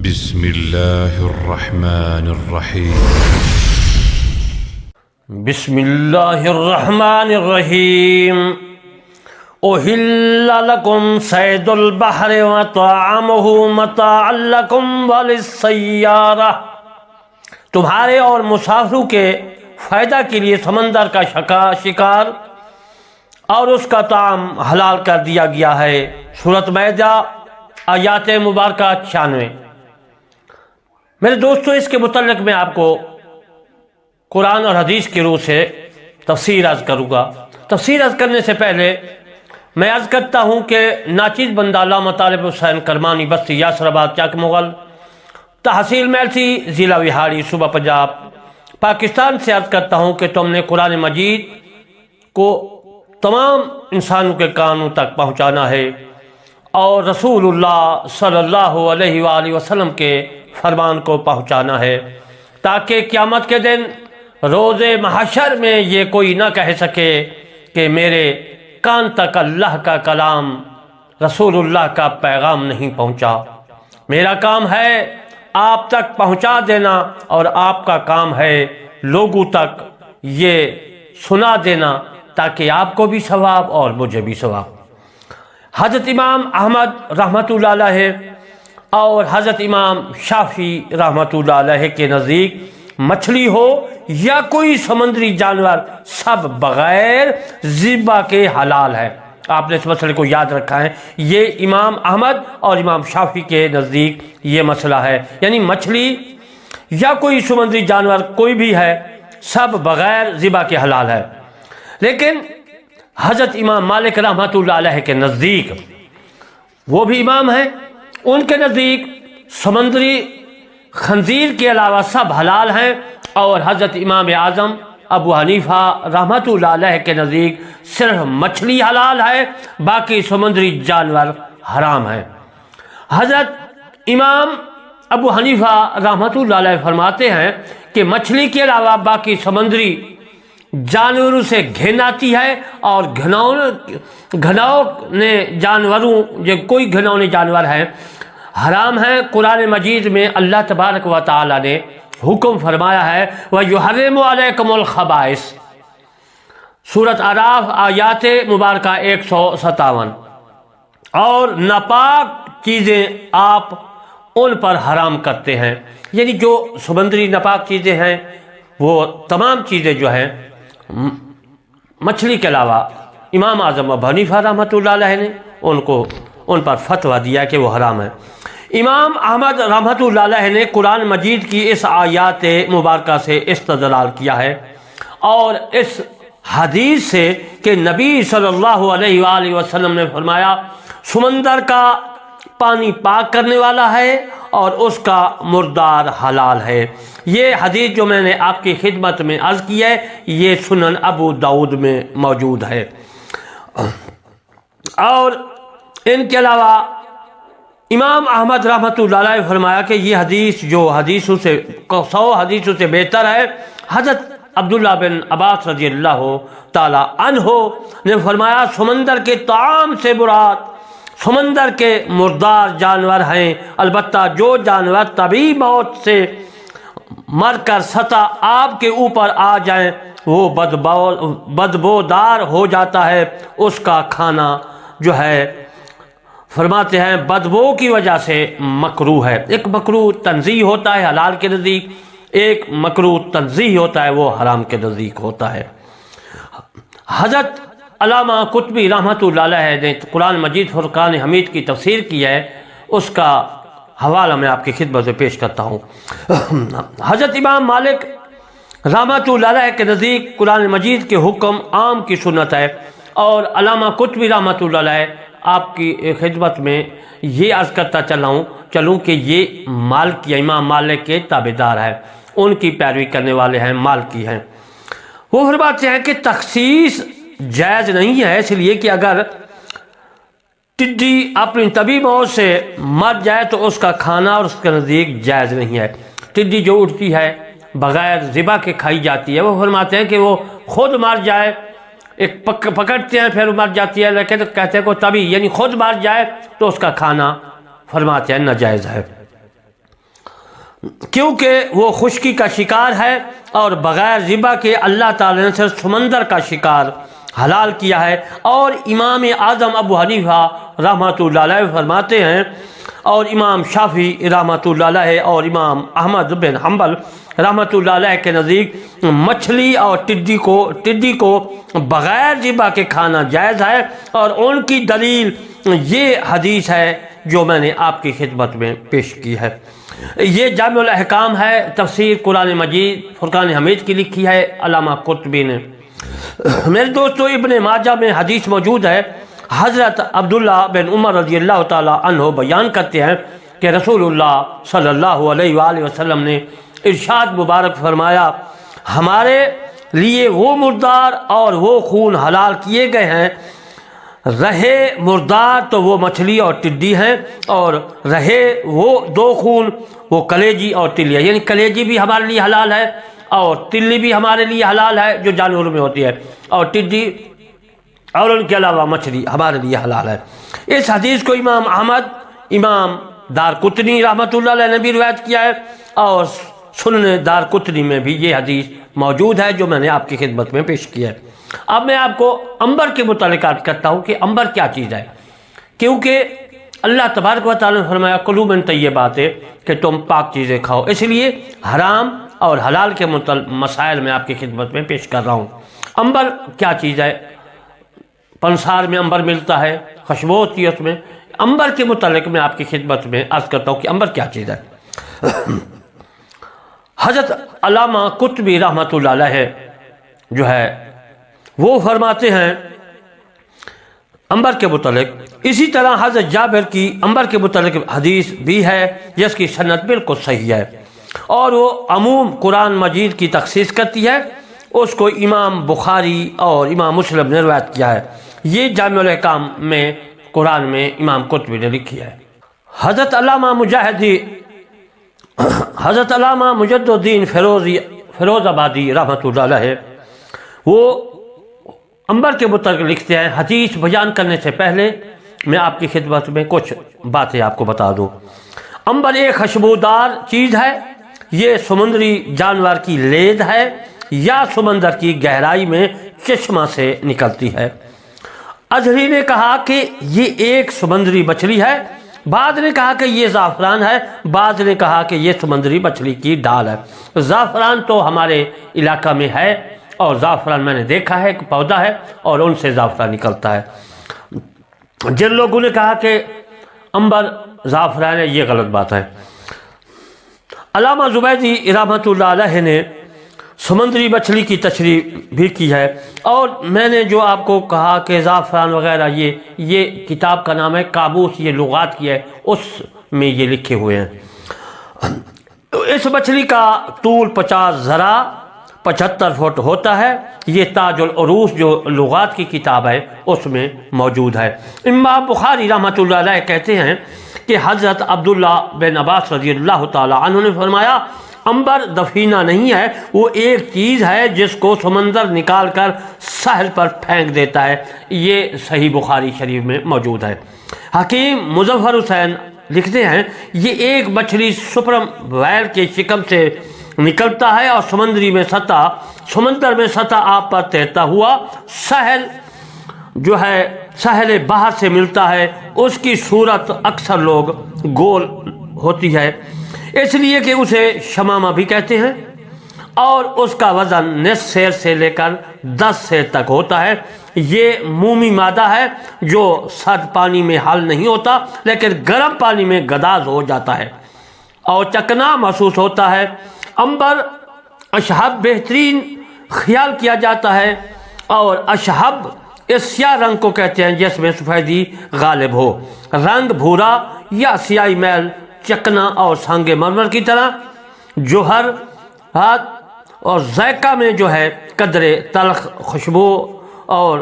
بسم اللہ الرحمن الرحیم بسم اللہ الرحمن الرحیم احل لکم صید البحر وطعامہ متاعا لکم وللسیارہ، تمہارے اور مسافروں کے فائدہ کے لیے سمندر کا شکار اور اس کا طعام حلال کر دیا گیا ہے۔ سورۃ مائدہ آیات مبارکہ 96۔ میرے دوستو، اس کے متعلق میں آپ کو قرآن اور حدیث کی روح سے تفسیر عرض کروں گا۔ تفسیر عرض کرنے سے پہلے میں عرض کرتا ہوں کہ ناچیز بندہ علامہ طالب حسین کرمانی بستی یاسر آباد چک مغل تحصیل میلسی ضلع وہاڑی صوبہ پنجاب پاکستان سے عرض کرتا ہوں کہ تم نے قرآن مجید کو تمام انسانوں کے کانوں تک پہنچانا ہے اور رسول اللہ صلی اللہ علیہ وآلہ وسلم کے فرمان کو پہنچانا ہے، تاکہ قیامت کے دن روز محشر میں یہ کوئی نہ کہہ سکے کہ میرے کان تک اللہ کا کلام رسول اللہ کا پیغام نہیں پہنچا۔ میرا کام ہے آپ تک پہنچا دینا اور آپ کا کام ہے لوگوں تک یہ سنا دینا، تاکہ آپ کو بھی ثواب اور مجھے بھی ثواب۔ حضرت امام احمد رحمۃ اللہ علیہ اور حضرت امام شافعی رحمۃ اللہ علیہ کے نزدیک مچھلی ہو یا کوئی سمندری جانور سب بغیر ذبح کے حلال ہے۔ آپ نے اس مسئلے کو یاد رکھا ہے، یہ امام احمد اور امام شافعی کے نزدیک یہ مسئلہ ہے، یعنی مچھلی یا کوئی سمندری جانور کوئی بھی ہے سب بغیر ذبح کے حلال ہے۔ لیکن حضرت امام مالک رحمۃ اللہ علیہ کے نزدیک، وہ بھی امام ہیں، ان کے نزدیک سمندری خنزیر کے علاوہ سب حلال ہیں، اور حضرت امام اعظم ابو حنیفہ رحمۃ اللہ علیہ کے نزدیک صرف مچھلی حلال ہے، باقی سمندری جانور حرام ہیں۔ حضرت امام ابو حنیفہ رحمۃ اللہ علیہ فرماتے ہیں کہ مچھلی کے علاوہ باقی سمندری جانوروں سے گھن آتی ہے، اور گھناؤنے جانوروں جو کوئی گھناؤنے جانور ہیں حرام ہیں۔ قرآن مجید میں اللہ تبارک و تعالی نے حکم فرمایا ہے وَيُحَرِّمُ عَلَيْكُمُ الْخَبَائِثَ، سورۃ اعراف آیات مبارکہ 157، اور ناپاک چیزیں آپ ان پر حرام کرتے ہیں، یعنی جو سمندری ناپاک چیزیں ہیں وہ تمام چیزیں جو ہیں مچھلی کے علاوہ امام اعظم ابو حنیفہ رحمۃ اللہ علیہ نے ان پر فتویٰ دیا کہ وہ حرام ہے۔ امام احمد رحمۃ اللہ علیہ نے قرآن مجید کی اس آیات مبارکہ سے استدلال کیا ہے، اور اس حدیث سے کہ نبی صلی اللہ علیہ وآلہ وسلم نے فرمایا سمندر کا پانی پاک کرنے والا ہے اور اس کا مردار حلال ہے۔ یہ حدیث جو میں نے آپ کی خدمت میں عرض کی ہے، یہ سنن ابو داؤد میں موجود ہے۔ اور ان کے علاوہ امام احمد رحمۃ اللہ علیہ فرمایا کہ یہ حدیث جو حدیثوں سے 100 حدیثوں سے بہتر ہے۔ حضرت عبداللہ بن عباس رضی اللہ تعالی عنہ نے فرمایا سمندر کے طعام سے مراد سمندر کے مردار جانور ہیں، البتہ جو جانور طبیعی موت سے مر کر سطح آب کے اوپر آ جائیں وہ بدبودار ہو جاتا ہے، اس کا کھانا جو ہے فرماتے ہیں بدبو کی وجہ سے مکروہ ہے۔ ایک مکروہ تنزیہ ہوتا ہے حلال کے نزدیک، ایک مکروہ تنزیہ ہوتا ہے وہ حرام کے نزدیک ہوتا ہے۔ حضرت علامہ قطبی رحمۃ اللہ علیہ نے قرآن مجید فرقان حمید کی تفسیر کی ہے، اس کا حوالہ میں آپ کی خدمت میں پیش کرتا ہوں۔ حضرت امام مالک رحمۃ اللہ علیہ کے نزدیک قرآن مجید کے حکم عام کی سنت ہے، اور علامہ قطبی رحمۃ اللہ علیہ آپ کی خدمت میں یہ عرض کرتا چلوں کہ یہ مالکی امام مالک کے تابعدار ہیں، ان کی پیروی کرنے والے ہیں، مالکی ہیں۔ وہ فرماتے ہیں کہ تخصیص جائز نہیں ہے، اس لیے کہ اگر ٹڈی اپنی طبیعی موت سے مر جائے تو اس کا کھانا اور اس کے نزدیک جائز نہیں ہے۔ ٹڈی جو اٹھتی ہے بغیر ذبح کے کھائی جاتی ہے، وہ فرماتے ہیں کہ وہ خود مر جائے، ایک پکڑتے ہیں پھر مر جاتی ہے، لیکن کہتے ہیں کہ طبیعی یعنی خود مر جائے تو اس کا کھانا فرماتے ہیں ناجائز ہے۔ کیونکہ وہ خشکی کا شکار ہے اور بغیر ذبح کے اللہ تعالیٰ نے صرف سمندر کا شکار حلال کیا ہے۔ اور امام اعظم ابو حنیفہ رحمۃ اللہ علیہ فرماتے ہیں، اور امام شافعی رحمۃ اللہ علیہ اور امام احمد بن حنبل رحمۃ اللہ علیہ کے نزدیک مچھلی اور ٹڈی کو بغیر ذبح کے کھانا جائز ہے، اور ان کی دلیل یہ حدیث ہے جو میں نے آپ کی خدمت میں پیش کی ہے۔ یہ جامع الاحکام ہے، تفسیر قرآن مجید فرقان حمید کی لکھی ہے علامہ قرطبی نے۔ میرے دوستو، ابن ماجہ میں حدیث موجود ہے، حضرت عبداللہ بن عمر رضی اللہ تعالی عنہ بیان کرتے ہیں کہ رسول اللہ صلی اللہ علیہ وآلہ وسلم نے ارشاد مبارک فرمایا، ہمارے لیے وہ مردار اور وہ خون حلال کیے گئے ہیں، رہے مردار تو وہ مچھلی اور ٹڈی ہیں، اور رہے وہ دو خون وہ کلیجی اور تلی ہے، یعنی کلیجی بھی ہمارے لیے حلال ہے اور تلی بھی ہمارے لیے حلال ہے جو جانوروں میں ہوتی ہے، اور ٹڈی اور ان کے علاوہ مچھلی ہمارے لیے حلال ہے۔ اس حدیث کو امام احمد، امام دارقطنی رحمۃ اللہ علیہ نے بھی روایت کیا ہے، اور سنن دارقطنی میں بھی یہ حدیث موجود ہے جو میں نے آپ کی خدمت میں پیش کی ہے۔ اب میں آپ کو عنبر کے متعلق عرض کرتا ہوں کہ عنبر کیا چیز ہے، کیونکہ اللہ تبارک و تعالیٰ نے فرمایا کلوا من طیبات کہ تم پاک چیزیں کھاؤ، اس لیے حرام اور حلال کے مسائل میں آپ کی خدمت میں پیش کر رہا ہوں۔ عنبر کیا چیز ہے؟ پنسار میں عنبر ملتا ہے، خوشبو ہوتی ہے اس میں۔ عنبر کے متعلق میں آپ کی خدمت میں عرض کرتا ہوں کہ عنبر کیا چیز ہے۔ حضرت علامہ قرطبی رحمۃ اللہ علیہ جو ہے وہ فرماتے ہیں عنبر کے متعلق، اسی طرح حضرت جابر کی عنبر کے متعلق حدیث بھی ہے جس کی سند بالکل صحیح ہے، اور وہ عموم قرآن مجید کی تخصیص کرتی ہے، اس کو امام بخاری اور امام مسلم نے روایت کیا ہے۔ یہ جامع الاحکام میں قرآن میں امام قرطبی نے لکھی ہے۔ حضرت علامہ مجد الدین فیروز آبادی رحمۃ اللہ علیہ وہ عنبر کے متعلق لکھتے ہیں، حدیث بیان کرنے سے پہلے میں آپ کی خدمت میں کچھ باتیں آپ کو بتا دوں۔ عنبر ایک خوشبودار چیز ہے، یہ سمندری جانور کی لید ہے یا سمندر کی گہرائی میں چشمہ سے نکلتی ہے۔ ازہری نے کہا کہ یہ ایک سمندری مچھلی ہے، بعض نے کہا کہ یہ زعفران ہے، بعض نے کہا کہ یہ سمندری مچھلی کی ڈال ہے۔ زعفران تو ہمارے علاقہ میں ہے، اور زعفران میں نے دیکھا ہے، ایک پودا ہے اور ان سے زعفران نکلتا ہے۔ جن لوگوں نے کہا کہ عنبر زعفران ہے، یہ غلط بات ہے۔ علامہ زبیدی رحمۃ اللہ علیہ نے سمندری مچھلی کی تشریح بھی کی ہے، اور میں نے جو آپ کو کہا کہ زعفران وغیرہ یہ کتاب کا نام ہے قاموس، یہ لغات کی ہے، اس میں یہ لکھے ہوئے ہیں۔ اس مچھلی کا طول 50 ذرا 75 فٹ ہوتا ہے، یہ تاج العروس جو لغات کی کتاب ہے اس میں موجود ہے۔ امام بخاری رحمۃ اللہ علیہ کہتے ہیں کہ حضرت عبداللہ بن عباس رضی اللہ تعالی عنہ نے فرمایا، عنبر دفینہ نہیں ہے، وہ ایک چیز ہے جس کو سمندر نکال کر ساحل پر پھینک دیتا ہے۔ یہ صحیح بخاری شریف میں موجود ہے۔ حکیم مظفر حسین لکھتے ہیں، یہ ایک مچھلی سپرم ویل کے شکم سے نکلتا ہے اور سمندر میں سطح آپ پر تیرتا ہوا ساحل باہر سے ملتا ہے۔ اس کی صورت اکثر لوگ گول ہوتی ہے، اس لیے کہ اسے شمامہ بھی کہتے ہیں، اور اس کا وزن نصف سیر سے لے کر 10 سیر تک ہوتا ہے۔ یہ مومی مادہ ہے جو سرد پانی میں حل نہیں ہوتا، لیکن گرم پانی میں گداز ہو جاتا ہے اور چکنا محسوس ہوتا ہے۔ عنبر اشہب بہترین خیال کیا جاتا ہے، اور اشہب اس سیاہ رنگ کو کہتے ہیں جس میں سفیدی غالب ہو۔ رنگ بھورا یا سیاہی میل چکنا اور سنگ مرمر کی طرح جوہر اور ذائقہ میں جو ہے قدرے تلخ، خوشبو اور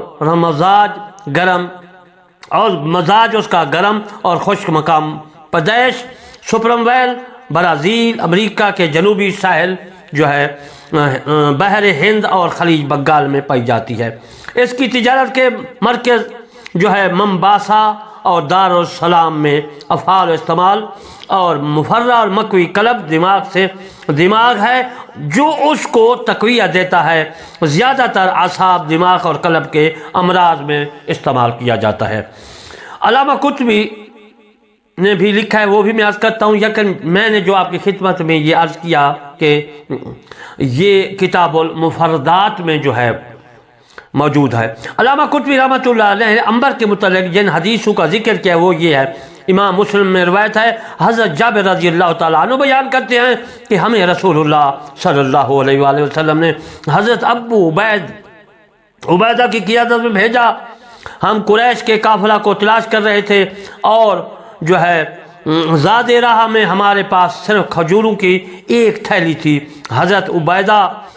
مزاج اس کا گرم اور خشک مقام پیدائش سپرم ویل برازیل، امریکہ کے جنوبی ساحل جو ہے بحر ہند اور خلیج بنگال میں پائی جاتی ہے۔ اس کی تجارت کے مرکز جو ہے ممباسا اور دارالسلام میں افعال استعمال، اور مفرہ اور مکوی قلب دماغ ہے جو اس کو تقویت دیتا ہے۔ زیادہ تر اعصاب، دماغ اور قلب کے امراض میں استعمال کیا جاتا ہے۔ علامہ قطبی نے بھی لکھا ہے، وہ بھی میں عرض کرتا ہوں، لیکن میں نے جو آپ کی خدمت میں یہ عرض کیا کہ یہ کتاب المفردات میں جو ہے موجود ہے۔ علامہ قطبی رحمۃ اللہ علیہ نے عنبر کے متعلق جن حدیثوں کا ذکر کیا وہ یہ ہے، امام مسلم میں روایت ہے، حضرت جابر رضی اللہ تعالیٰ عنہ بیان کرتے ہیں کہ ہمیں رسول اللہ صلی اللہ علیہ وآلہ وسلم نے حضرت ابو عبیدہ کی قیادت میں بھیجا۔ ہم قریش کے قافلہ کو تلاش کر رہے تھے اور جو ہے زاد راہ میں ہمارے پاس صرف کھجوروں کی ایک تھیلی تھی۔ حضرت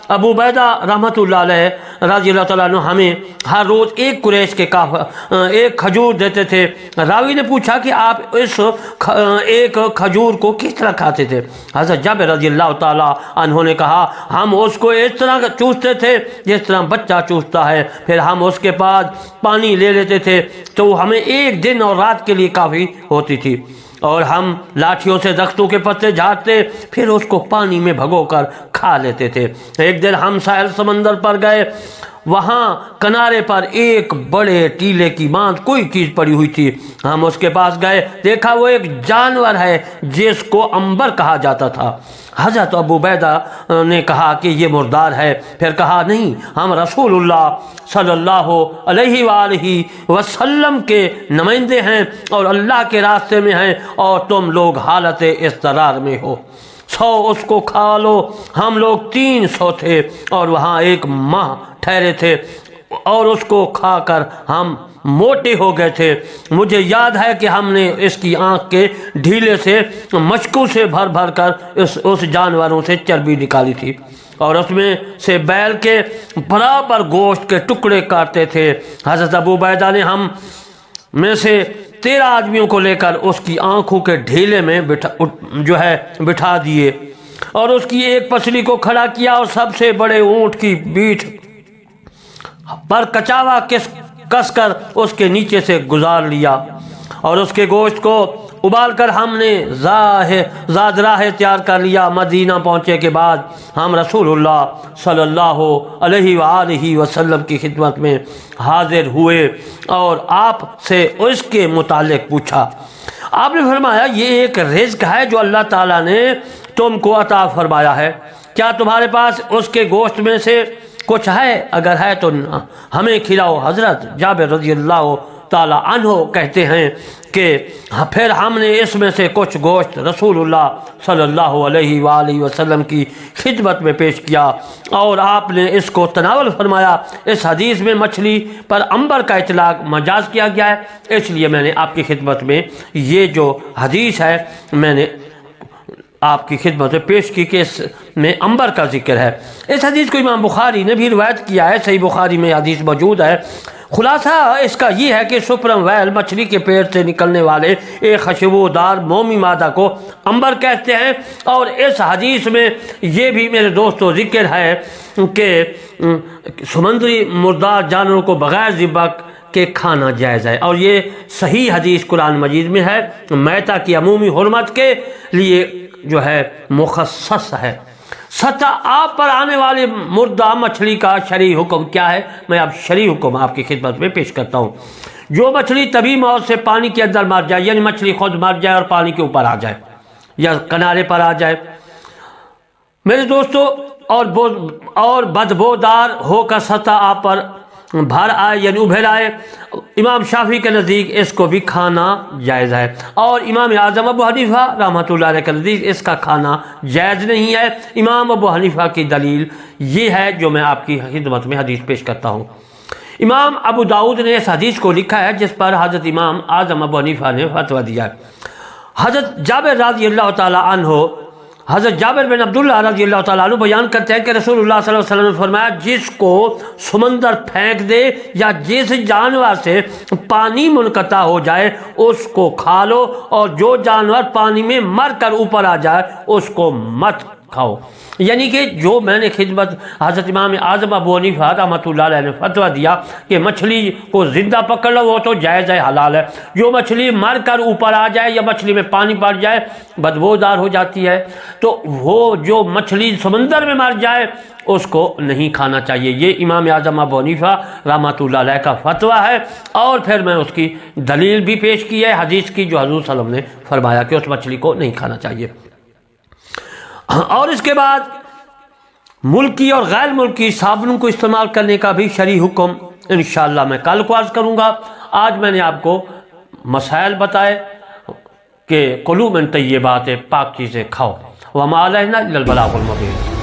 ابو عبیدہ رحمۃ اللہ علیہ رضی اللہ تعالیٰ عنہ ہمیں ہر روز ایک قریش کے ایک کھجور دیتے تھے۔ راوی نے پوچھا کہ آپ اس ایک کھجور کو کس طرح کھاتے تھے؟ حضرت جابر رضی اللہ تعالیٰ عنہ نے کہا، ہم اس کو اس طرح چوستے تھے جس طرح بچہ چوستا ہے، پھر ہم اس کے بعد پانی لے لیتے تھے تو ہمیں ایک دن اور رات کے لیے کافی ہوتی تھی، اور ہم لاٹھیوں سے درختوں کے پتے جھاڑتے پھر اس کو پانی میں بھگو کر کھا لیتے تھے۔ ایک دن ہم ساحل سمندر پر گئے، وہاں کنارے پر ایک بڑے ٹیلے کی مانند کوئی چیز پڑی ہوئی تھی۔ ہم اس کے پاس گئے، دیکھا وہ ایک جانور ہے جس کو عنبر کہا جاتا تھا۔ حضرت ابو عبیدہ نے کہا کہ یہ مردار ہے، پھر کہا نہیں، ہم رسول اللہ صلی اللہ علیہ وآلہ وسلم کے نمائندے ہیں اور اللہ کے راستے میں ہیں، اور تم لوگ حالت اضطرار میں ہو، 100 اس کو کھا لو۔ ہم لوگ 300 تھے اور وہاں ایک ماہ ٹھہرے تھے اور اس کو کھا کر ہم موٹے ہو گئے تھے۔ مجھے یاد ہے کہ ہم نے اس کی آنکھ کے ڈھیلے سے مشکوں سے بھر بھر کر اس جانوروں سے چربی نکالی تھی اور اس میں سے بیل کے برابر گوشت کے ٹکڑے کاٹتے تھے۔ حضرت ابو عبیدہ نے ہم میں سے 13 آدمیوں کو لے کر اس کی آنکھوں کے ڈھیلے میں بٹھا دیے اور اس کی ایک پسلی کو کھڑا کیا اور سب سے بڑے اونٹ کی بیٹ پر کچاوا کس کر اس کے نیچے سے گزار لیا، اور اس کے گوشت کو ابال کر ہم نے زاد راہ تیار کر لیا۔ مدینہ پہنچے کے بعد ہم رسول اللہ صلی اللہ علیہ وآلہ وسلم کی خدمت میں حاضر ہوئے اور آپ سے اس کے متعلق پوچھا۔ آپ نے فرمایا، یہ ایک رزق ہے جو اللہ تعالیٰ نے تم کو عطا فرمایا ہے، کیا تمہارے پاس اس کے گوشت میں سے کچھ ہے؟ اگر ہے تو ہمیں کھلاؤ۔ حضرت جابر رضی اللہ تعالی عنہ کہتے ہیں کہ پھر ہم نے اس میں سے کچھ گوشت رسول اللہ صلی اللہ علیہ وآلہ وسلم کی خدمت میں پیش کیا اور آپ نے اس کو تناول فرمایا۔ اس حدیث میں مچھلی پر عنبر کا اطلاق مجاز کیا گیا ہے، اس لیے میں نے آپ کی خدمت میں یہ جو حدیث ہے میں نے آپ کی خدمت میں پیش کی کہ اس میں عنبر کا ذکر ہے۔ اس حدیث کو امام بخاری نے بھی روایت کیا ہے، صحیح بخاری میں حدیث موجود ہے۔ خلاصہ اس کا یہ ہے کہ سپرم ویل مچھلی کے پیٹ سے نکلنے والے ایک خوشبودار مومی مادہ کو عنبر کہتے ہیں، اور اس حدیث میں یہ بھی میرے دوستو ذکر ہے کہ سمندری مردار جانوروں کو بغیر ذبح کے کھانا جائز ہے، اور یہ صحیح حدیث قرآن مجید میں ہے۔ میتہ کی عمومی حرمت کے لیے جو ہے مخصص ہے۔ سطح آپ پر آنے والی مردہ مچھلی کا شرعی حکم کیا ہے؟ میں اب شرعی حکم آپ کی خدمت میں پیش کرتا ہوں۔ جو مچھلی طبی موت سے پانی کے اندر مر جائے، یعنی مچھلی خود مر جائے اور پانی کے اوپر آ جائے یا کنارے پر آ جائے میرے دوستو، اور بدبودار ہو کر سطح آپ پر بھر آئے یعنی ابھر آئے، امام شافعی کے نزدیک اس کو بھی کھانا جائز ہے، اور امام اعظم ابو حنیفہ رحمۃ اللہ علیہ کے نزدیک اس کا کھانا جائز نہیں ہے۔ امام ابو حنیفہ کی دلیل یہ ہے جو میں آپ کی خدمت میں حدیث پیش کرتا ہوں۔ امام ابو داؤد نے اس حدیث کو لکھا ہے جس پر حضرت امام اعظم ابو حنیفہ نے فتویٰ دیا ہے۔ حضرت جابر رضی اللہ تعالی عنہ، حضرت جابر بن عبداللہ رضی اللہ تعالیٰ عنہ بیان کرتے ہیں کہ رسول اللہ صلی اللہ علیہ وسلم نے فرمایا، جس کو سمندر پھینک دے یا جس جانور سے پانی منقطع ہو جائے اس کو کھا لو، اور جو جانور پانی میں مر کر اوپر آ جائے اس کو مت کھاؤ. یعنی کہ جو میں نے خدمت حضرت امام اعظم ابو حنیفہ رحمۃ اللہ علیہ نے فتویٰ دیا کہ مچھلی کو زندہ پکڑ لو وہ تو جائز ہے، حلال ہے. جو مچھلی مر کر اوپر آ جائے یا مچھلی میں پانی پڑ جائے بدبودار ہو جاتی ہے، تو وہ جو مچھلی سمندر میں مر جائے اس کو نہیں کھانا چاہیے. یہ امام اعظم ابو حنیفہ رحمۃ اللہ علیہ کا فتویٰ ہے. اور پھر میں اس کی دلیل بھی پیش کی ہے حدیث کی، جو حضور صلی اللہ علیہ وسلم نے فرمایا کہ اس مچھلی کو نہیں کھانا چاہیے. اور اس کے بعد ملکی اور غیر ملکی صابنوں کو استعمال کرنے کا بھی شرعی حکم انشاءاللہ میں کل کو عرض کروں گا. آج میں نے آپ کو مسائل بتائے کہ کلوا من طیبات، پاک چیزیں کھاؤ. وما علینا الا البلاغ المبین.